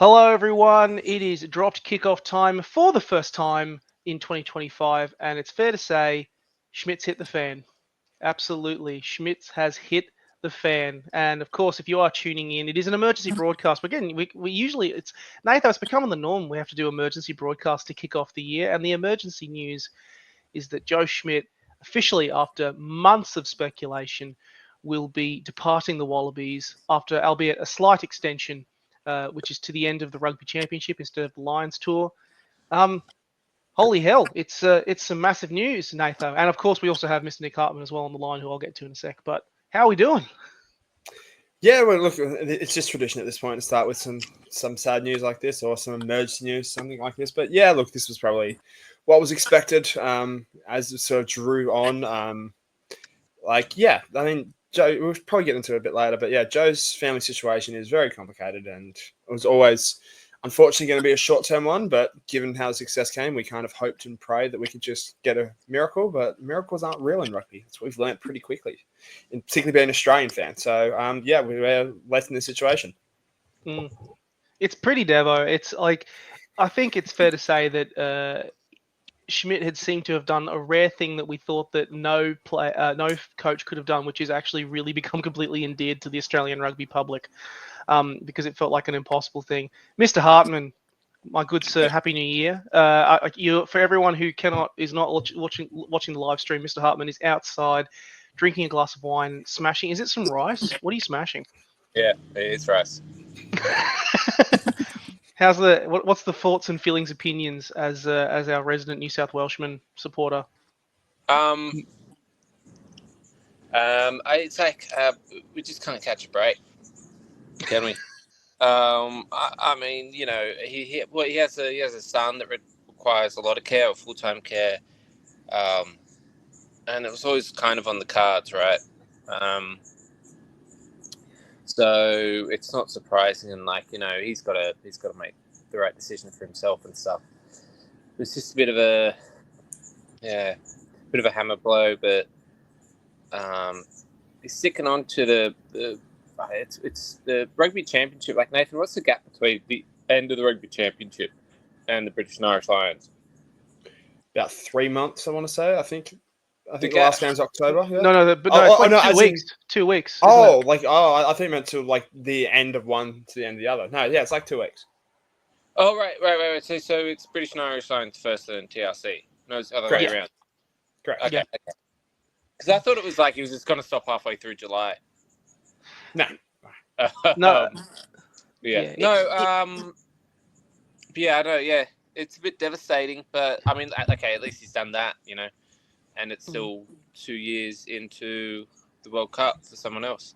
Hello, everyone. It is dropped kickoff time for the first time in 2025, and it's fair to say Schmidt's hit the fan. Absolutely. Schmidt has hit the fan. And of course, if you are tuning in, it is an emergency broadcast. We usually, Nathan, it's becoming the norm. We have to do emergency broadcasts to kick off the year. And the emergency news is that Joe Schmidt, officially after months of speculation, will be departing the Wallabies after, albeit a slight extension, which is to the end of the Rugby Championship instead of the Lions tour. Um, Holy hell, it's some massive news, Natho. And of course, we also have Mr. Nick Hartman as well on the line, who I'll get to in a sec. But how are we doing? Yeah, well, look, it's just tradition at this point to start with some sad news like this or some emergency news, something like this. But yeah, look, this was probably what was expected as it sort of drew on. I mean, Joe, we'll probably get into it a bit later, but yeah, Joe's family situation is very complicated and it was always unfortunately going to be a short-term one, but given how the success came, we kind of hoped and prayed that we could just get a miracle, but miracles aren't real in rugby. That's what we've learned pretty quickly, and particularly being an Australian fan. So, yeah, we were left in this situation. It's pretty devo. It's like, I think it's fair to say that Schmidt had seemed to have done a rare thing that we thought that no coach could have done, which is actually really become completely endeared to the Australian rugby public, because it felt like an impossible thing. Mr. Hartman, my good sir, happy New Year! For everyone who is not watching the live stream, Mr. Hartman is outside drinking a glass of wine, smashing. Is it some rice? What are you smashing? Yeah, it's rice. What's the thoughts and feelings, opinions as our resident New South Welshman supporter? It's like we just can't catch a break, can we? I mean, you know, he has a son that requires a lot of care, or full-time care, and it was always kind of on the cards, right? So it's not surprising, and like, you know, he's got to make the right decision for himself and stuff. It was just a bit of a hammer blow, but he's sticking on to it's the Rugby Championship. Like, Nathan, what's the gap between the end of the Rugby Championship and the British and Irish Lions? About 3 months, I want to say. I think the last game's October. Yeah? No, it's like 2 weeks. 2 weeks. I think you meant to like the end of one to the end of the other. No, yeah, it's like 2 weeks. Oh, right. So it's British and Irish Lions first, and TRC. No, it's the other way around. Correct. Okay. Because I thought it was like he was just going to stop halfway through July. No. No. Yeah. I know. Yeah, it's a bit devastating, but I mean, okay, at least he's done that, you know, and it's still 2 years into the World Cup for someone else.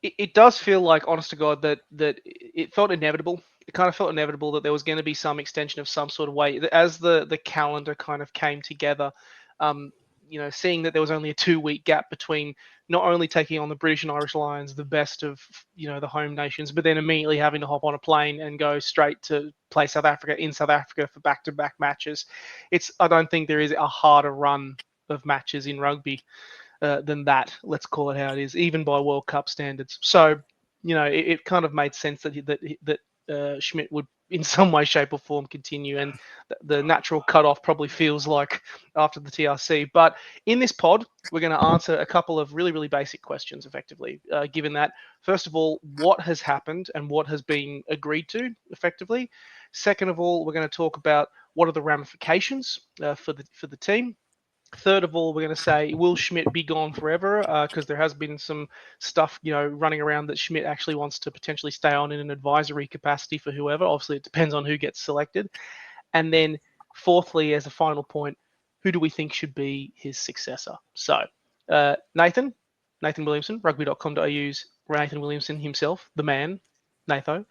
It does feel like, honest to God, that it felt inevitable. It kind of felt inevitable that there was going to be some extension of some sort of way as the calendar kind of came together. You know, seeing that there was only a 2-week gap between not only taking on the British and Irish Lions, the best of, you know, the home nations, but then immediately having to hop on a plane and go straight to play South Africa for back-to-back matches. I don't think there is a harder run of matches in rugby than that. Let's call it how it is, even by World Cup standards. So, you know, it kind of made sense that Schmidt would, in some way, shape, or form, continue, and the natural cutoff probably feels like after the TRC. But in this pod, we're going to answer a couple of really, really basic questions, effectively, given that, first of all, what has happened and what has been agreed to, effectively. Second of all, we're going to talk about what are the ramifications for the team. Third of all, we're going to say, will Schmidt be gone forever? Because there has been some stuff, you know, running around that Schmidt actually wants to potentially stay on in an advisory capacity for whoever. Obviously, it depends on who gets selected. And then, fourthly, as a final point, who do we think should be his successor? So, Nathan Williamson, rugby.com.au's Nathan Williamson himself, the man, Natho.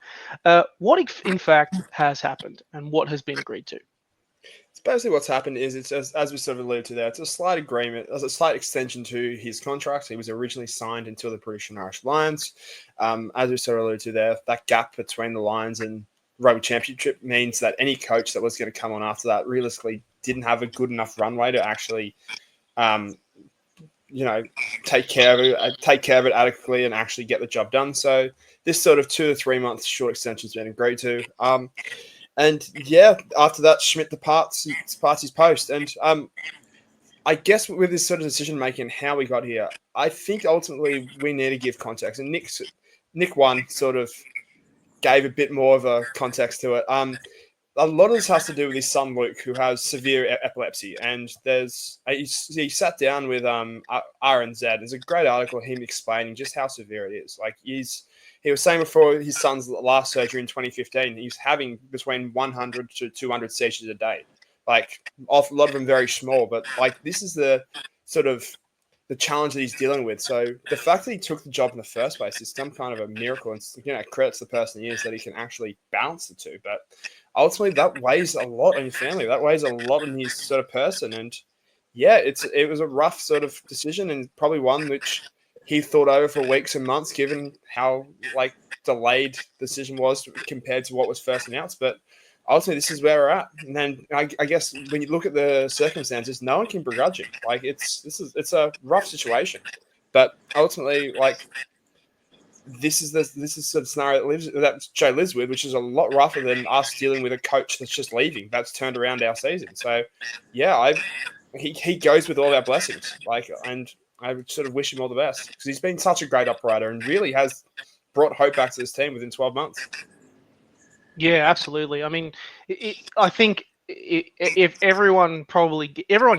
What in fact has happened and what has been agreed to? It's basically what's happened is it's as we sort of alluded to there. It's a slight agreement, a slight extension to his contract. He was originally signed until the British and Irish Lions. As we sort of alluded to there, that gap between the Lions and Rugby Championship means that any coach that was going to come on after that realistically didn't have a good enough runway to actually take care of it adequately and actually get the job done. So this sort of 2 to 3 month short extension has been agreed to. And yeah, after that, Schmidt departs his post. And I guess with this sort of decision making, how we got here, I think ultimately we need to give context. And Nick one sort of gave a bit more of a context to it. A lot of this has to do with his son Luke, who has severe epilepsy, and he sat down with RNZ. There's a great article of him explaining just how severe it is. Like he was saying before his son's last surgery in 2015, he's having between 100 to 200 seizures a day. Like a lot of them very small, but like this is the sort of the challenge that he's dealing with. So the fact that he took the job in the first place is some kind of a miracle, and credits the person he is that he can actually balance the two. But ultimately, that weighs a lot on your family. That weighs a lot on his sort of person. And yeah, it was a rough sort of decision, and probably one which he thought over for weeks and months, given how delayed the decision was compared to what was first announced. But ultimately, this is where we're at. And then I guess when you look at the circumstances, no one can begrudge him. It's a rough situation, but ultimately, this is the scenario that Joe lives with, which is a lot rougher than us dealing with a coach that's just leaving. That's turned around our season. So, yeah, he goes with all our blessings. And I would sort of wish him all the best because he's been such a great operator and really has brought hope back to this team within 12 months. Yeah, absolutely. I mean, I think if everyone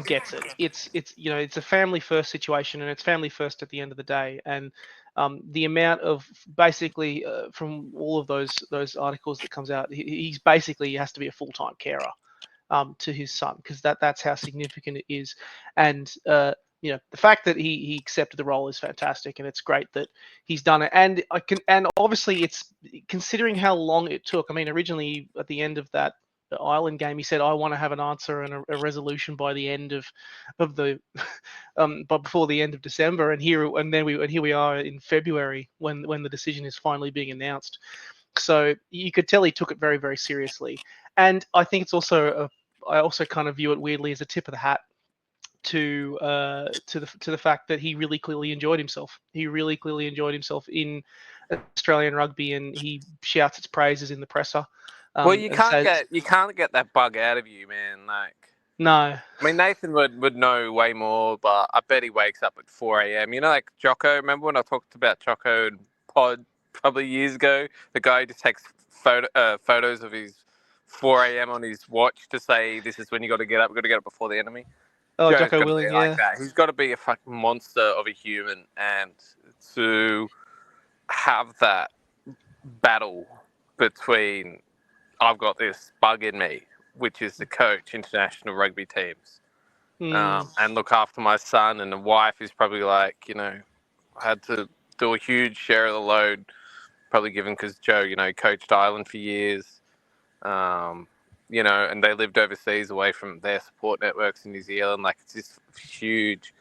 gets it, it's a family first situation, and it's family first at the end of the day. And the amount of basically from all of those articles that comes out, he has to be a full-time carer to his son, because that's how significant it is. And the fact that he accepted the role is fantastic, and it's great that he's done it. And obviously it's considering how long it took. I mean, originally at the end of that Ireland game, he said, "I want to have an answer and a resolution by the end of the, but before the end of December." And here we are in February when the decision is finally being announced. So you could tell he took it very, very seriously. And I think it's also I also kind of view it weirdly as a tip of the hat to the fact that he really clearly enjoyed himself. He really clearly enjoyed himself in Australian rugby, and he shouts its praises in the presser. Well, you can't get that bug out of you, man. No. I mean, Nathan would know way more, but I bet he wakes up at 4 a.m. Like Jocko. Remember when I talked about Jocko and Pod probably years ago? The guy who just takes photos of his 4 a.m. on his watch to say, "This is when you got to get up. We've got to get up before the enemy." Oh, Joe's Jocko Willing, yeah. like that. He's got to be a fucking monster of a human, and to have that battle between I've got this bug in me, which is to coach international rugby teams, and look after my son, and the wife is probably had to do a huge share of the load, probably given because Joe, coached Ireland for years. And they lived overseas away from their support networks in New Zealand. It's just huge.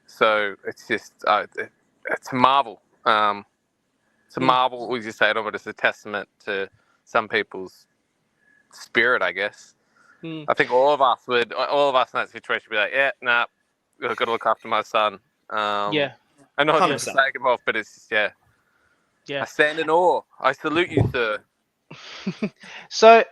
So it's just, it's a marvel. It's a marvel, we just say it, but it's a testament to some people's spirit, I guess. I think all of us in that situation would be like, yeah, nah, I've got to look after my son. Yeah. And not just slag him off, but it's just, yeah. I stand in awe. I salute you, sir. So,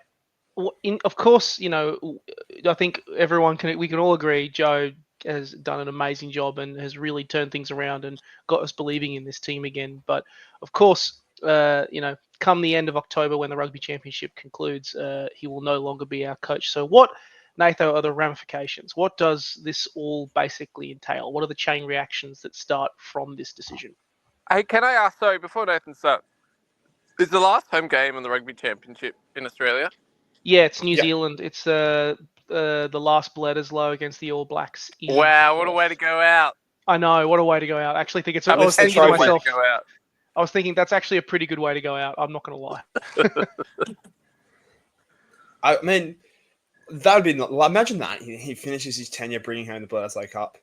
of course, I think we can all agree Joe has done an amazing job and has really turned things around and got us believing in this team again. But of course, come the end of October when the Rugby Championship concludes, he will no longer be our coach. So what, Natho, are the ramifications? What does this all basically entail? What are the chain reactions that start from this decision? Hey, can I ask, sorry, before Nathan starts, is the last home game in the Rugby Championship in Australia? Yeah, it's New Zealand. It's the last Bledisloe against the All Blacks. Wow, what a way to go out! I know, what a way to go out. I actually think I was thinking to myself, I was thinking that's actually a pretty good way to go out. I'm not going to lie. I mean, that would be imagine that he finishes his tenure bringing home the Bledisloe Cup.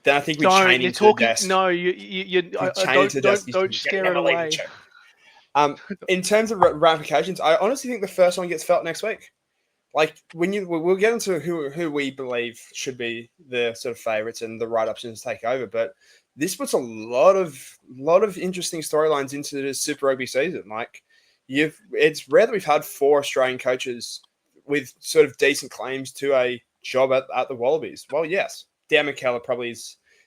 Then I think we chain him to the desk. No, don't scare it away. In terms of ramifications, I honestly think the first one gets felt next week. like we'll get into who we believe should be the sort of favourites and the right options to take over, but this puts a lot of interesting storylines into the Super Rugby season. Like it's rare that we've had 4 Australian coaches with sort of decent claims to a job at the Wallabies. Well, yes, Dan McKellar probably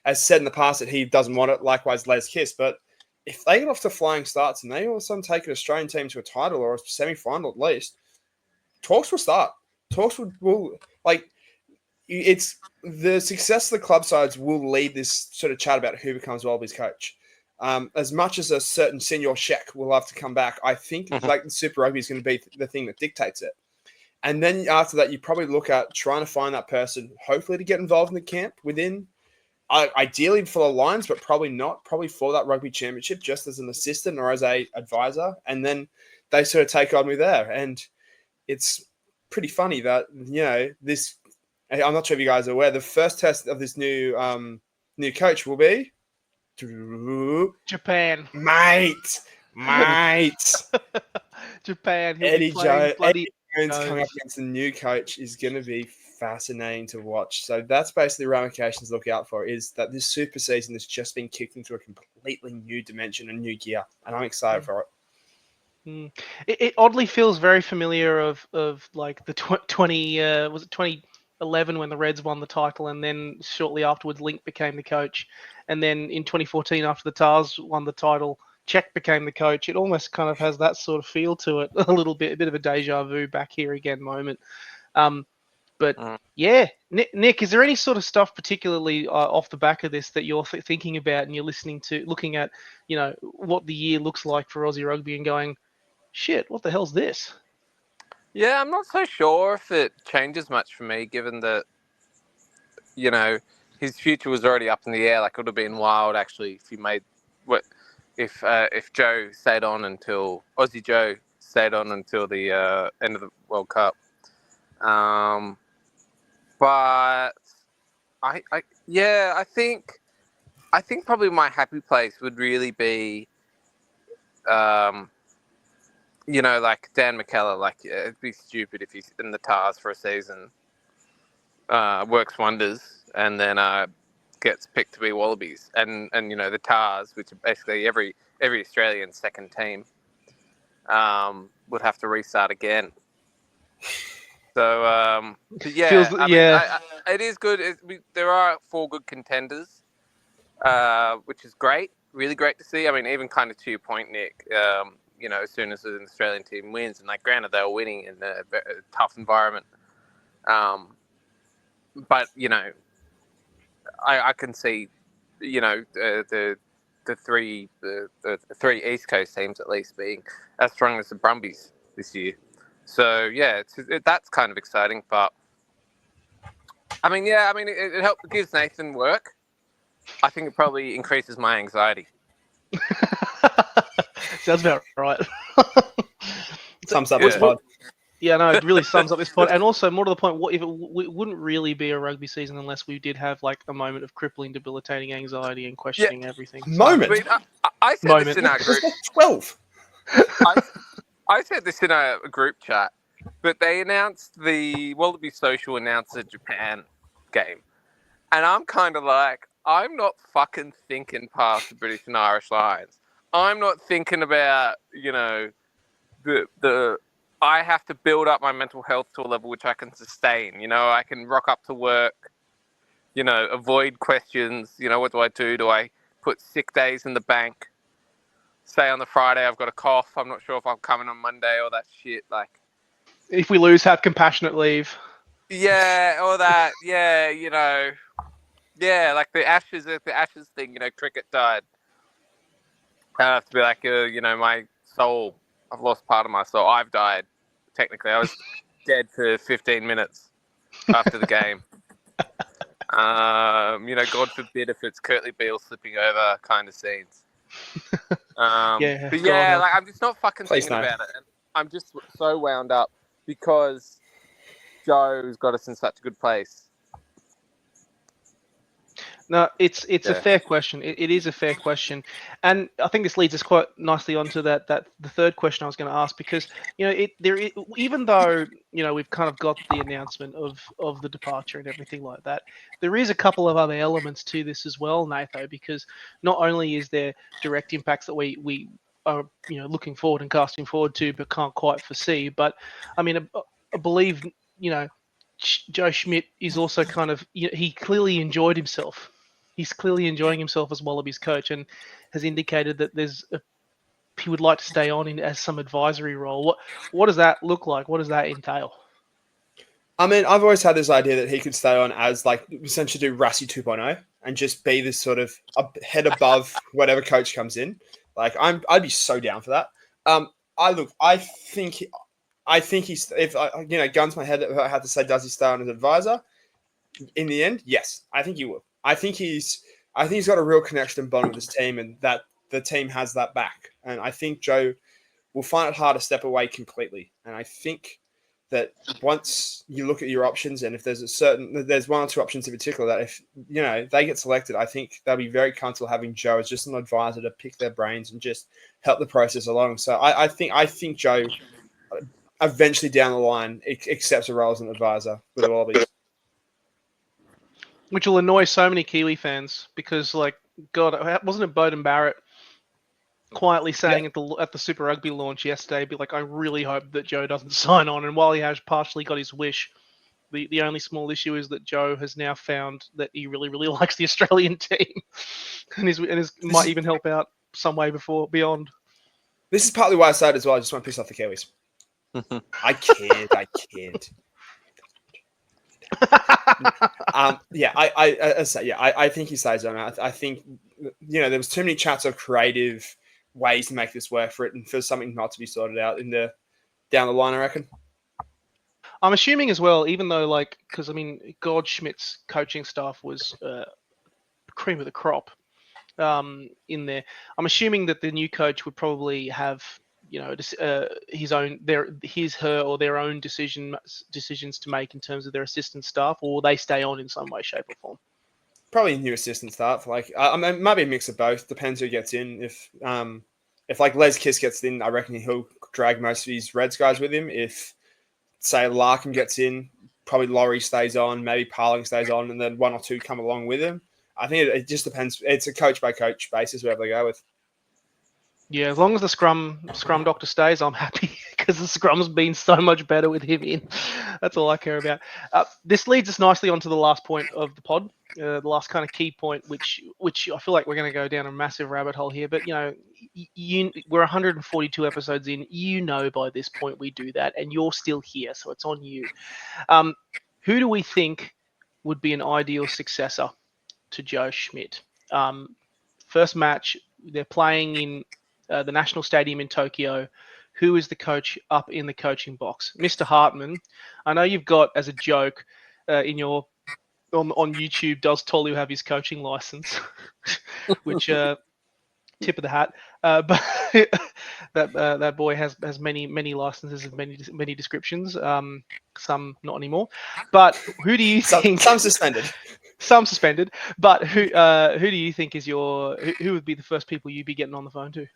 has said in the past that he doesn't want it. Likewise, Les Kiss, but if they get off to flying starts and they all of a sudden take an Australian team to a title or a semi-final at least, talks will start. Talks will like it's the success of the club sides will lead this sort of chat about who becomes Wallabies coach. As much as a certain Senior Sheck will have to come back, I think like the Super Rugby is going to be the thing that dictates it. And then after that, you probably look at trying to find that person, hopefully to get involved in the camp within, ideally for the Lions, but probably not, probably for that Rugby Championship, just as an assistant or as a advisor. And then they sort of take on me there. And it's pretty funny that, this, I'm not sure if you guys are aware, the first test of this new coach will be Japan. Mate. Japan. Eddie Jones coming up against the new coach is going to be fascinating to watch. So that's basically the ramifications to look out for, is that this super season has just been kicked into a completely new dimension and new gear, and I'm excited for it. It oddly feels very familiar of like the 2011 when the Reds won the title, and then shortly afterwards Link became the coach, and then in 2014 after the Tars won the title, Czech became the coach. It almost kind of has that sort of feel to it, a bit of a deja vu back here again moment. Yeah, Nick, is there any sort of stuff particularly off the back of this that you're thinking about and you're looking at, what the year looks like for Aussie rugby and going, shit, what the hell's this? Yeah, I'm not so sure if it changes much for me, given that, his future was already up in the air. Like, it would have been wild, actually, if he made if Joe stayed on until Aussie Joe stayed on until the end of the World Cup. But I think probably my happy place would really be, like Dan McKellar. Like, it'd be stupid if he's in the Tars for a season, works wonders, and then gets picked to be Wallabies, and the Tars, which are basically every Australian second team, would have to restart again. So yeah, it is good. There are 4 good contenders, which is great, really great to see. I mean, even kind of to your point, Nick, as soon as an Australian team wins, and like granted they were winning in a tough environment, but I can see, the 3 East Coast teams at least being as strong as the Brumbies this year. So yeah, that's kind of exciting. But I mean, it helps. It gives Nathan work. I think it probably increases my anxiety. Sounds about right. Sums up this pod. Yeah, no, it really sums up this pod. And also, more to the point, what if it wouldn't really be a rugby season unless we did have like a moment of crippling, debilitating anxiety and questioning everything. Moment. I said this in our group. 12. I said this in a group chat, but they announced the Wallaby Social announced the Japan game, and I'm kind of like, I'm not fucking thinking past the British and Irish Lions. I'm not thinking about the I have to build up my mental health to a level which I can sustain. I can rock up to work, avoid questions. What do I do? Do I put sick days in the bank? Say on the Friday I've got a cough. I'm not sure if I'm coming on Monday or that shit. Like, if we lose, have compassionate leave. Yeah, or that. Yeah, Yeah, like the Ashes thing. Cricket died. I have to be like, my soul. I've lost part of my soul. I've died. Technically, I was dead for 15 minutes after the game. God forbid if it's Kurtley Beale slipping over kind of scenes. But yeah, like, I'm just not fucking thinking about it. And I'm just so wound up because Joe's got us in such a good place. No, it's a fair question. It is a fair question, and I think this leads us quite nicely onto that the third question I was going to ask, because even though we've kind of got the announcement of the departure and everything like that, there is a couple of other elements to this as well, Natho, because not only is there direct impacts that we are looking forward and casting forward to but can't quite foresee, but I mean I believe Joe Schmidt is also kind of he clearly enjoyed himself. He's clearly enjoying himself as Wallabies coach, and has indicated that he would like to stay on in as some advisory role. What does that look like? What does that entail? I mean, I've always had this idea that he could stay on as like essentially do Rassi 2.0 and just be this sort of head above whatever coach comes in. Like I'd be so down for that. I think he's, if guns to my head, if I had to say, does he stay on as advisor? In the end, yes, I think he will. I think he's got a real connection and bond with his team, and that the team has that back. And I think Joe will find it hard to step away completely. And I think that once you look at your options, and if there's one or two options in particular that if they get selected, I think they'll be very comfortable having Joe as just an advisor to pick their brains and just help the process along. So I think Joe eventually down the line accepts a role as an advisor with the Wallabies. Which will annoy so many Kiwi fans because, God, wasn't it Bowden Barrett quietly saying at the Super Rugby launch yesterday, be like, I really hope that Joe doesn't sign on. And while he has partially got his wish, the only small issue is that Joe has now found that he really, really likes the Australian team, and might even help out some way beyond. This is partly why I said as well. I just want to piss off the Kiwis. I kid. I think he stays on. I think there was too many chats of creative ways to make this work for it, and for something not to be sorted out down the line, I reckon. I'm assuming as well, even though because I mean, Schmidt's coaching staff was cream of the crop in there. I'm assuming that the new coach would probably have his own her or their own decisions to make in terms of their assistant staff, or they stay on in some way, shape, or form. Probably new assistant staff. I mean, maybe a mix of both. Depends who gets in. If Les Kiss gets in, I reckon he'll drag most of his Reds guys with him. If say Larkin gets in, probably Laurie stays on, maybe Parling stays on, and then one or two come along with him. I think it just depends. It's a coach by coach basis, whoever they go with. Yeah, as long as the scrum doctor stays, I'm happy because the scrum's been so much better with him in. That's all I care about. This leads us nicely onto the last point of the pod, the last kind of key point, which I feel like we're going to go down a massive rabbit hole here. But we're 142 episodes in. By this point we do that, and you're still here, so it's on you. Who do we think would be an ideal successor to Joe Schmidt? First match, they're playing in the National Stadium in Tokyo. Who is the coach up in the coaching box? Mr. Hartman, I know you've got as a joke in your on YouTube, does Tolu have his coaching license? Which tip of the hat. But that boy has many licenses and many descriptions. Some not anymore. But who do you think? Some suspended. Some suspended. But who do you think is who would be the first people you'd be getting on the phone to?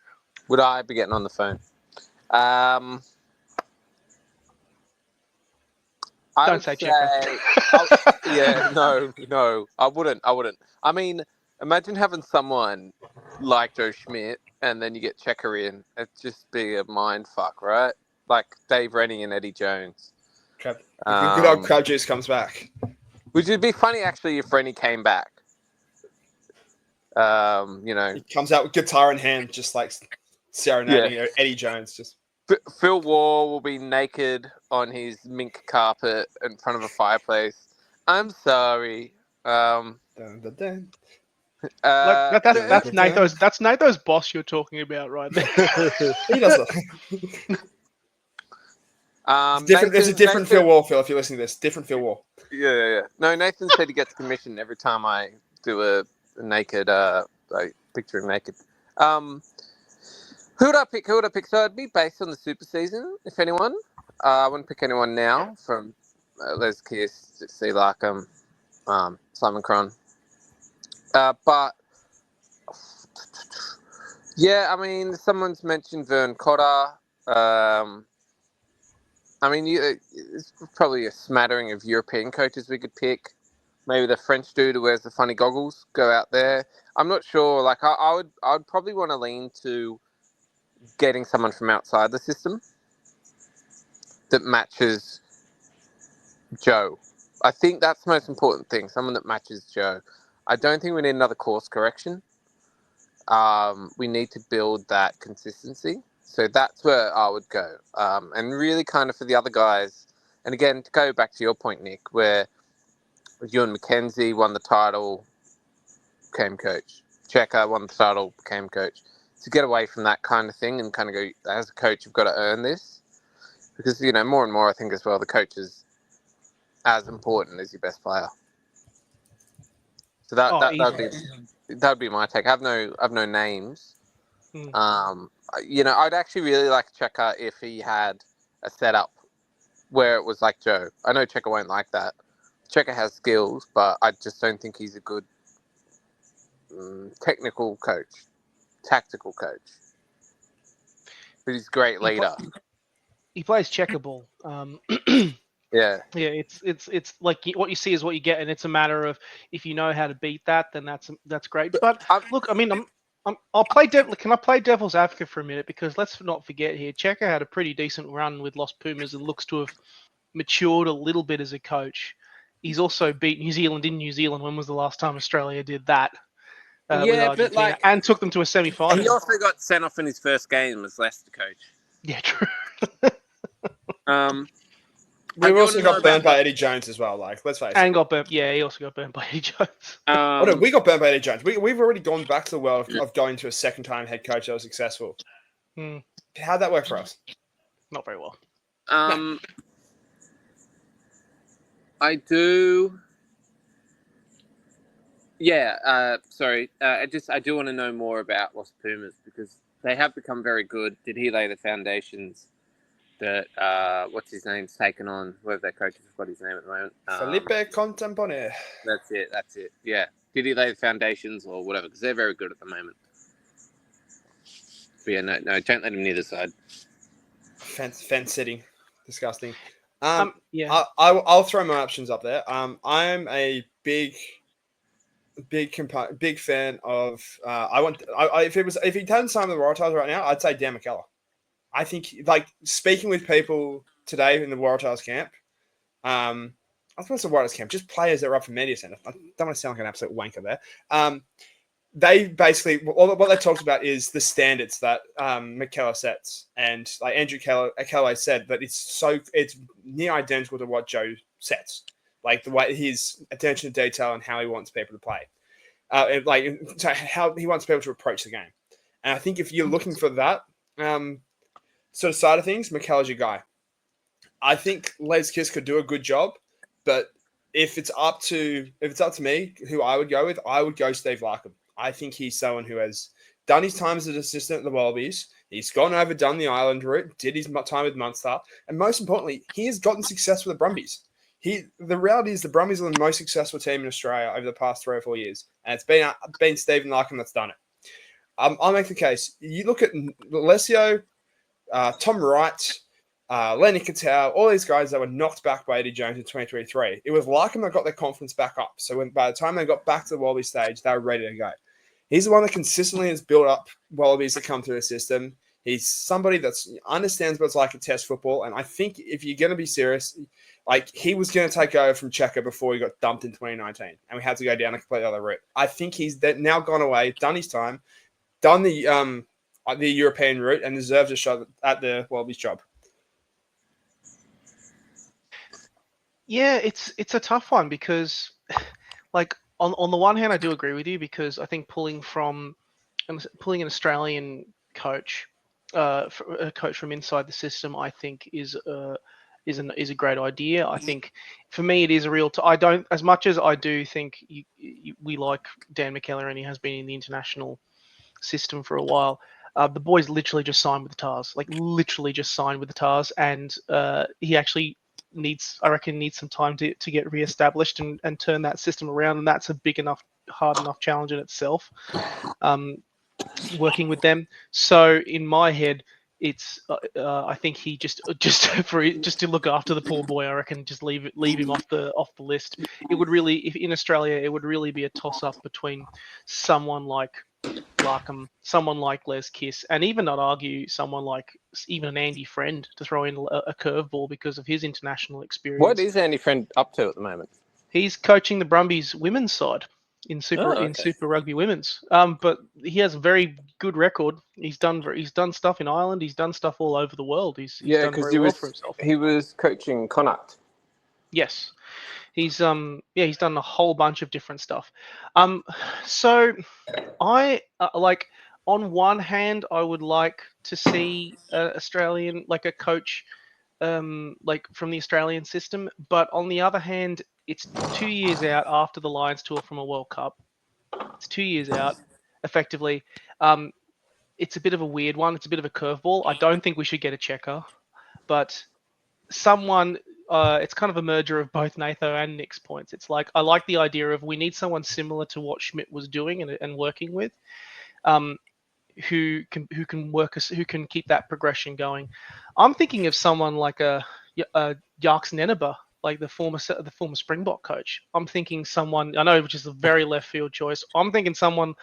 Would I be getting on the phone? Don't say Checker. No, I wouldn't. I mean, imagine having someone like Joe Schmidt and then you get Checker in. It'd just be a mind fuck, right? Like Dave Rennie and Eddie Jones. Good old Crowd Juice comes back. Which would be funny, actually, if Rennie came back. He comes out with guitar in hand, just like serenading Eddie Jones. Just Phil Waugh will be naked on his mink carpet in front of a fireplace. I'm sorry. That's Natho's boss you're talking about right there. He does that. There's a different Phil Waugh, Phil, if you're listening to this. Different Phil Waugh. Yeah. No, Nathan said he gets commission every time I do a naked picture of naked. Who would I pick? So it'd be based on the Super Season, if anyone. I wouldn't pick anyone now from Les Kiss, C. Larkham, Simon Cron. But yeah, I mean, someone's mentioned Vern Cotter. I mean, it's probably a smattering of European coaches we could pick. Maybe the French dude who wears the funny goggles, go out there. I'm not sure. Like, I would probably want to lean to getting someone from outside the system that matches Joe. I think that's the most important thing. Someone that matches Joe. I don't think we need another course correction. We need to build that consistency. So that's where I would go. And really kind of for the other guys, and again, to go back to your point, Nick, where Ewan McKenzie won the title, became coach. Checker won the title, became coach. To get away from that kind of thing and kind of go, as a coach, you've got to earn this. Because, more and more, I think as well, the coach is as important as your best player. So that'd be my take. I've no names. I'd actually really like Checker if he had a setup where it was like Joe. I know Checker won't like that. Checker has skills, but I just don't think he's a good technical coach, tactical coach. But he's a great leader. He plays checkerball. Yeah. It's like what you see is what you get, and it's a matter of if you know how to beat that, then that's great. But look, I mean, I'll play Can I play devil's advocate for a minute? Because let's not forget here, Checker had a pretty decent run with Los Pumas and looks to have matured a little bit as a coach. He's also beat New Zealand in New Zealand. When was the last time Australia did that? With Argentina, and took them to a semi-final. He also got sent off in his first game as Leicester coach. Yeah, true. We've also got burnt by Eddie Jones as well. Like, let's face it. And got burnt. Yeah, he also got burnt by Eddie Jones. We got burnt by Eddie Jones. We've already gone back to the world of going to a second-time head coach that was successful. How'd that work for us? Not very well. I do. Yeah. Sorry. I do want to know more about Los Pumas because they have become very good. Did he lay the foundations that what's his name's taken on? Whoever their coach has got his name at the moment. Felipe Contampone. That's it. Yeah. Did he lay the foundations or whatever? Because they're very good at the moment. But yeah, no, don't let him near the side. Fence sitting, disgusting. Yeah. I'll throw my options up there. I'm a big fan of. If he hadn't signed with the Waratahs right now, I'd say Dan McKellar. I think, like, speaking with people today in the Waratahs camp, I think it's the Waratahs camp, just players that are up for media centre. I don't want to sound like an absolute wanker there. They basically, what they talked about is the standards that McKellar sets. And like Andrew Callaway said, that it's near identical to what Joe sets. Like the way his attention to detail and how he wants people to play. How he wants people to approach the game. And I think if you're looking for that sort of side of things, McKellar's your guy. I think Les Kiss could do a good job, but if it's up to me, who I would go with, I would go Steve Larkham. I think he's someone who has done his time as an assistant at the Wallabies. He's gone over, done the island route, did his time with Munster, and most importantly, he has gotten success with the Brumbies. The reality is the Brumbies are the most successful team in Australia over the past 3 or 4 years, and it's been Stephen Larkham that's done it. I'll make the case. You look at Alessio, Tom Wright, Lenny Cattell, all these guys that were knocked back by Eddie Jones in 2023. It was Larkham that got their confidence back up. So by the time they got back to the Wallaby stage, they were ready to go. He's the one that consistently has built up Wallabies that come through the system. He's somebody that understands what it's like at Test football. And I think if you're going to be serious, like he was going to take over from Checker before he got dumped in 2019. And we had to go down a completely other route. I think he's now gone away, done his time, done the European route, and deserves a shot at the Wallabies job. Yeah, it's a tough one because, like, on the one hand, I do agree with you because I think pulling an Australian coach, a coach from inside the system, I think is a great idea. I think for me it is a real. I don't, as much as I do think we like Dan McKellar and he has been in the international system for a while. The boys literally just signed with the Tars, and he actually needs some time to get reestablished and turn that system around, and that's a big enough hard enough challenge in itself. Working with them. So in my head, it's I think he just to look after the poor boy. I reckon just leave him off the list. It would really, if in Australia, it would really be a toss up between someone like Larkham, someone like Les Kiss, and even I'd argue someone like even an Andy Friend to throw in a curveball because of his international experience. What is Andy Friend up to at the moment? He's coaching the Brumbies women's side in Super Rugby women's. But he has a very good record. He's done stuff in Ireland. He's done stuff all over the world. He's done very well for himself. He was coaching Connacht. Yes. He's done a whole bunch of different stuff. So I like, on one hand, I would like to see Australian, like a coach like from the Australian system, but on the other hand, it's 2 years out after the Lions tour from a World Cup. It's 2 years out, effectively. It's a bit of a weird one. It's a bit of a curveball. I don't think we should get a checker, but someone. It's kind of a merger of both Natho and Nick's points. It's like, I like the idea of we need someone similar to what Schmidt was doing and working with, who can work us, who can keep that progression going. I'm thinking of someone like a Yarks Neneba, like the former Springbok coach. I'm thinking someone, I know, which is a very left field choice. I'm thinking someone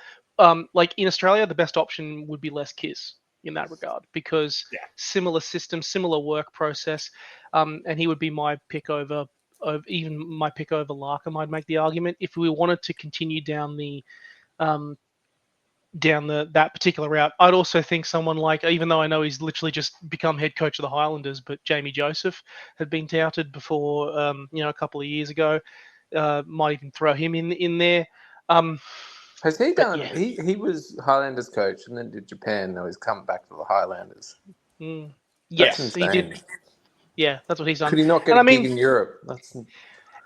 like in Australia, the best option would be Les Kiss in that regard, because similar system, similar work process, and he would be my pick over Larkham. I'd make the argument if we wanted to continue down that particular route. I'd also think someone like, even though I know he's literally just become head coach of the Highlanders, but Jamie Joseph had been touted before, a couple of years ago. Might even throw him in there. Has he done? Yeah. He was Highlanders coach and then did Japan. Now he's come back to the Highlanders. Yes, he did. Yeah, that's what he's done. Could he not get a gig in Europe?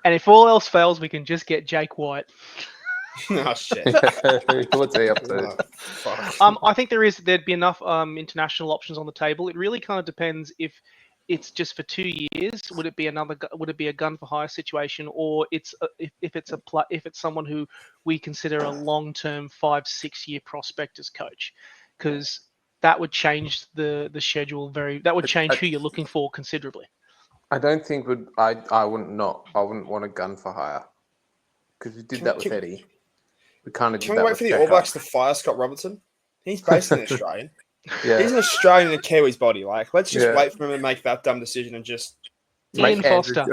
And if all else fails, we can just get Jake White. Oh shit! What's he up to? I think there'd be enough international options on the table. It really kind of depends if it's just for 2 years. Would it be a gun for hire situation, or if it's someone who we consider a long-term 5-6 year prospect as coach, because that would change the schedule that would change who you're looking for considerably. I don't think I wouldn't want a gun for hire, because we did that with Eddie. We kind of. Can we wait for the All Blacks to fire Scott Robertson? He's basically an Australian. Yeah. He's an Australian in a Kiwi's body. Like, let's just wait for him to make that dumb decision and just Ian Foster.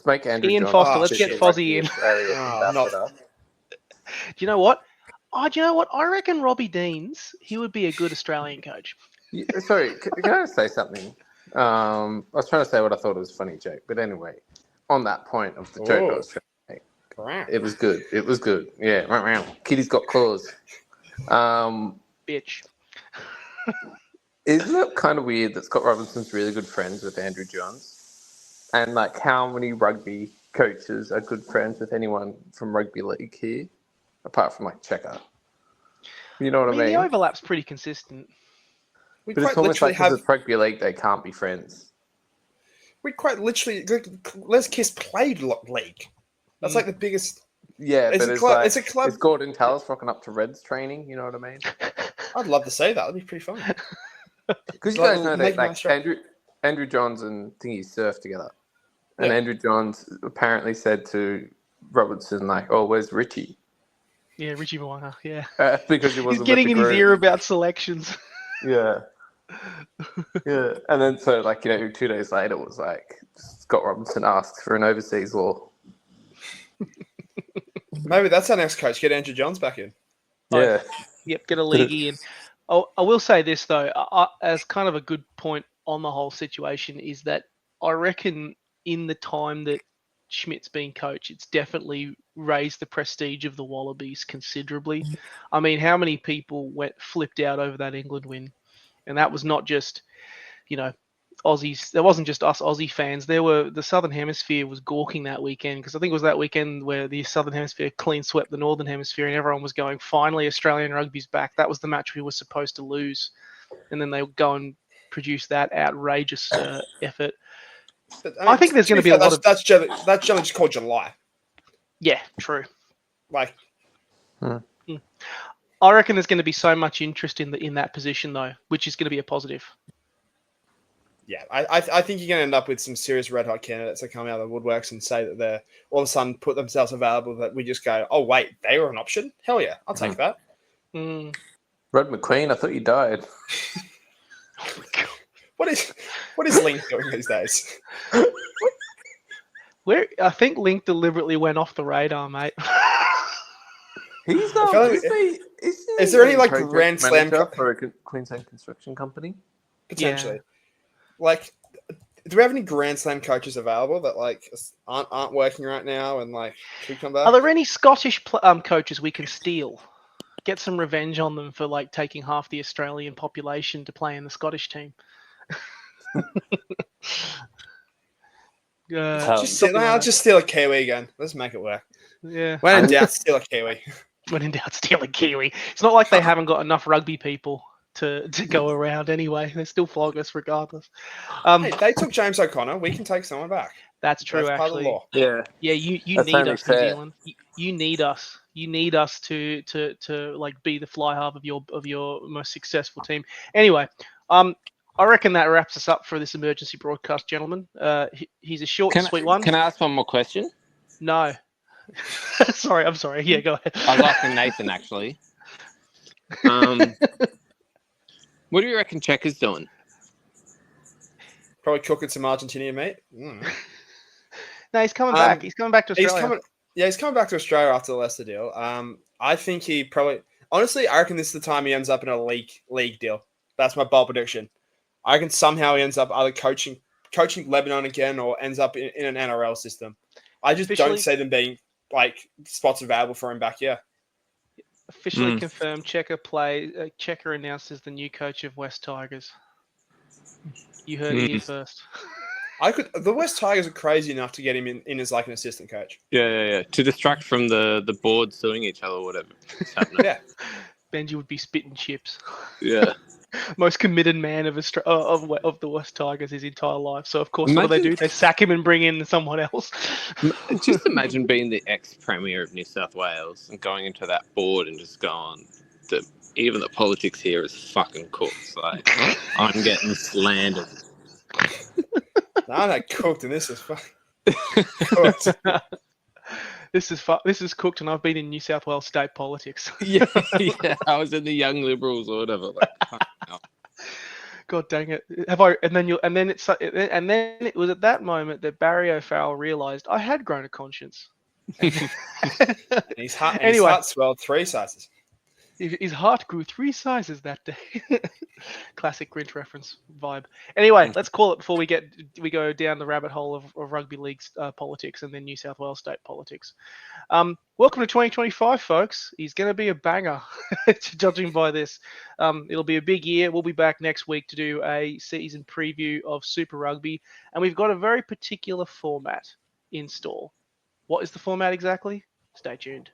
Make Andrew Ian Johns. Foster. Let's get Fozzie in. Do you know what? I reckon Robbie Deans, he would be a good Australian coach. Sorry, can I say something? I was trying to say what I thought was a funny joke, but anyway, on that point of the joke I was trying to make, it was good. It was good. Yeah, Kitty's got claws. Bitch. Isn't it kind of weird that Scott Robinson's really good friends with Andrew Johns? And like, how many rugby coaches are good friends with anyone from rugby league here, apart from like Checker? You know what I mean? The overlap's pretty consistent. But it's almost like because it's rugby league, they can't be friends. We quite literally, Les Kiss played league. That's like the biggest. Yeah, it's a club. Is Gordon Tallis rocking up to Reds training? You know what I mean? I'd love to say that. That'd be pretty fun. Because you guys know that like Andrew Johns and Thingy surf together. And Andrew Johns apparently said to Robertson, like, "Oh, where's Richie?" Yeah, Richie Moana, yeah. Because he wasn't He's getting in his ear about selections. Yeah. Yeah. And then so, like, 2 days later, it was like, Scott Robinson asked for an overseas law. Maybe that's our next coach. Get Andrew Johns back in. Yeah. Yep, get a leaguey in. Oh, I will say this, though, as kind of a good point on the whole situation, is that I reckon in the time that Schmidt's been coach, it's definitely raised the prestige of the Wallabies considerably. I mean, how many people flipped out over that England win? And that was not just, Aussies. There wasn't just us Aussie fans. The Southern Hemisphere was gawking that weekend, because I think it was that weekend where the Southern Hemisphere clean swept the Northern Hemisphere, and everyone was going, finally, Australian rugby's back. That was the match we were supposed to lose. And then they would go and produce that outrageous effort. But, I think there's going to be a lot of... That's generally just called July. Yeah, true. Like, I reckon there's going to be so much interest in that position though, which is going to be a positive. Yeah, I think you're going to end up with some serious red hot candidates that come out of the woodworks and say that they're all of a sudden put themselves available. That we just go, oh wait, they were an option. Hell yeah, I'll take that. Red McQueen, I thought you died. What is Link doing these days? I think Link deliberately went off the radar, mate. Is there any like Grand Slam for a Queensland construction company? Potentially. Yeah. Like, do we have any Grand Slam coaches available that like aren't working right now and like could come back? Are there any Scottish coaches we can steal? Get some revenge on them for like taking half the Australian population to play in the Scottish team. I'll just steal a Kiwi again. Let's make it work. Yeah. When in doubt, steal a Kiwi. When in doubt, steal a Kiwi. It's not like they haven't got enough rugby people to go around anyway. They still flog us regardless. Hey, they took James O'Connor. We can take someone back. That's true, actually. Yeah. Yeah, you need us, New Zealand. You need us. You need us to like be the fly half of your most successful team. Anyway, I reckon that wraps us up for this emergency broadcast, gentlemen. He's a short and sweet one. Can I ask one more question? No. I'm sorry. Yeah, go ahead. I was asking Nathan, actually. What do you reckon Checker's doing? Probably cooking some Argentinian meat. No, he's coming back. He's coming back to Australia. He's coming back to Australia after the Leicester deal. I think he probably... Honestly, I reckon this is the time he ends up in a league deal. That's my bold prediction. I reckon somehow he ends up either coaching Lebanon again or ends up in an NRL system. I just don't see them being like spots available for him back here. Officially confirmed. Checker announced as the new coach of West Tigers. You heard it here first. The West Tigers are crazy enough to get him in as like an assistant coach. Yeah. To distract from the board suing each other or whatever. Yeah. Benji would be spitting chips. Yeah. Most committed man of the West Tigers his entire life. So of course, what do? They sack him and bring in someone else. Just imagine being the ex-premier of New South Wales and going into that board and just going, even the politics here is fucking cooked. Like, I'm getting slandered. No, cooked, and this is fucking cooked. This is cooked, and I've been in New South Wales state politics. yeah, I was in the Young Liberals or whatever. Like, God dang it! And then it was at that moment that Barry O'Farrell realised I had grown a conscience. His heart swelled 3 sizes. His heart grew 3 sizes that day. Classic Grinch reference vibe. Anyway, let's call it before we go down the rabbit hole of rugby league politics and then New South Wales state politics. Welcome to 2025, folks. He's going to be a banger, judging by this. It'll be a big year. We'll be back next week to do a season preview of Super Rugby, and we've got a very particular format in store. What is the format exactly? Stay tuned.